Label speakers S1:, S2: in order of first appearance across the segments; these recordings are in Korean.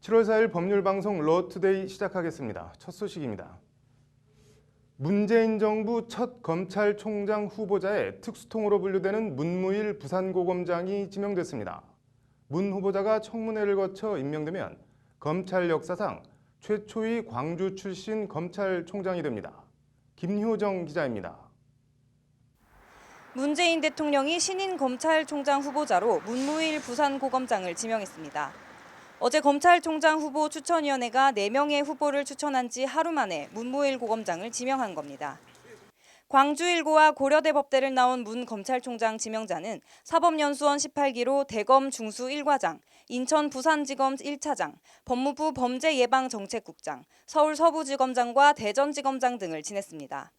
S1: 7월 4일 법률방송 러투데이 시작하겠습니다. 첫 소식입니다. 문재인 정부 첫 검찰총장 후보자의 특수통으로 분류되는 문무일 부산고검장이 지명됐습니다. 문 후보자가 청문회를 거쳐 임명되면 검찰 역사상 최초의 광주 출신 검찰총장이 됩니다. 김효정 기자입니다.
S2: 문재인 대통령이 신인 검찰총장 후보자로 문무일 부산고검장을 지명했습니다. 어제 검찰총장 후보 추천위원회가 4명의 후보를 추천한 지 하루 만에 문무일 고검장을 지명한 겁니다. 광주 1고와 고려대 법대를 나온 문 검찰총장 지명자는 사법연수원 18기로 대검 중수 1과장, 인천 부산지검 1차장, 법무부 범죄예방정책국장, 서울 서부지검장과 대전지검장 등을 지냈습니다.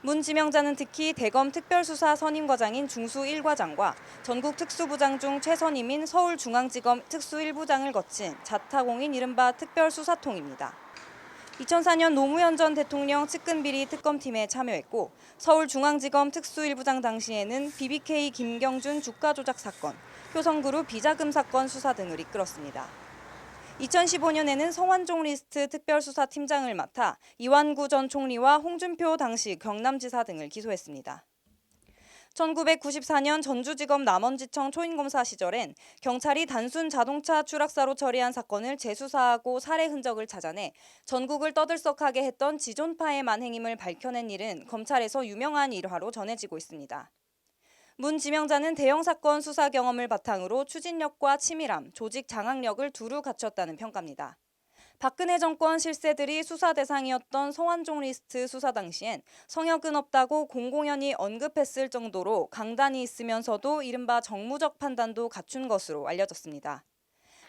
S2: 문 지명자는 특히 대검 특별수사 선임과장인 중수 1과장과 전국 특수부장 중 최선임인 서울중앙지검 특수 1부장을 거친 자타공인 이른바 특별수사통입니다. 2004년 노무현 전 대통령 측근비리 특검팀에 참여했고 서울중앙지검 특수 1부장 당시에는 BBK 김경준 주가조작 사건, 효성그룹 비자금 사건 수사 등을 이끌었습니다. 2015년에는 성완종 리스트 특별수사팀장을 맡아 이완구 전 총리와 홍준표 당시 경남지사 등을 기소했습니다. 1994년 전주지검 남원지청 초임검사 시절엔 경찰이 단순 자동차 추락사로 처리한 사건을 재수사하고 살해 흔적을 찾아내 전국을 떠들썩하게 했던 지존파의 만행임을 밝혀낸 일은 검찰에서 유명한 일화로 전해지고 있습니다. 문 지명자는 대형 사건 수사 경험을 바탕으로 추진력과 치밀함, 조직 장악력을 두루 갖췄다는 평가입니다. 박근혜 정권 실세들이 수사 대상이었던 성완종 리스트 수사 당시엔 성역은 없다고 공공연히 언급했을 정도로 강단이 있으면서도 이른바 정무적 판단도 갖춘 것으로 알려졌습니다.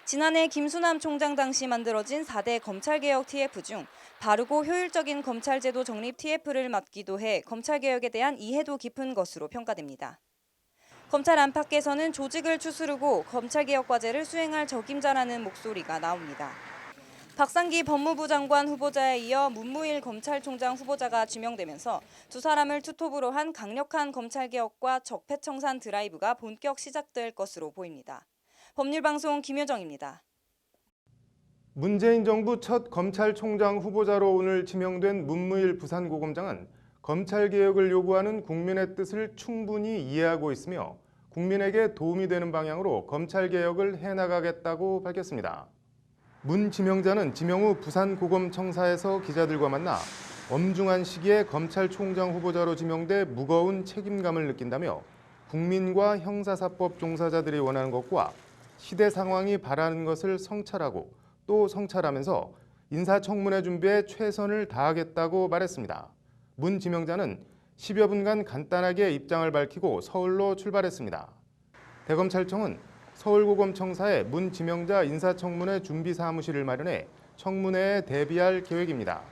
S2: 지난해 김수남 총장 당시 만들어진 4대 검찰개혁 TF 중 바르고 효율적인 검찰제도 정립 TF를 맡기도 해 검찰개혁에 대한 이해도 깊은 것으로 평가됩니다. 검찰 안팎에서는 조직을 추스르고 검찰개혁 과제를 수행할 적임자라는 목소리가 나옵니다. 박상기 법무부 장관 후보자에 이어 문무일 검찰총장 후보자가 지명되면서 두 사람을 투톱으로 한 강력한 검찰개혁과 적폐청산 드라이브가 본격 시작될 것으로 보입니다. 법률방송 김효정입니다.
S1: 문재인 정부 첫 검찰총장 후보자로 오늘 지명된 문무일 부산고검장은 검찰개혁을 요구하는 국민의 뜻을 충분히 이해하고 있으며 국민에게 도움이 되는 방향으로 검찰개혁을 해나가겠다고 밝혔습니다. 문 지명자는 지명 후 부산고검청사에서 기자들과 만나 엄중한 시기에 검찰총장 후보자로 지명돼 무거운 책임감을 느낀다며 국민과 형사사법 종사자들이 원하는 것과 시대 상황이 바라는 것을 성찰하고 또 성찰하면서 인사청문회 준비에 최선을 다하겠다고 말했습니다. 문 지명자는 10여 분간 간단하게 입장을 밝히고 서울로 출발했습니다. 대검찰청은 서울고검청사에 문 지명자 인사청문회 준비 사무실을 마련해 청문회에 대비할 계획입니다.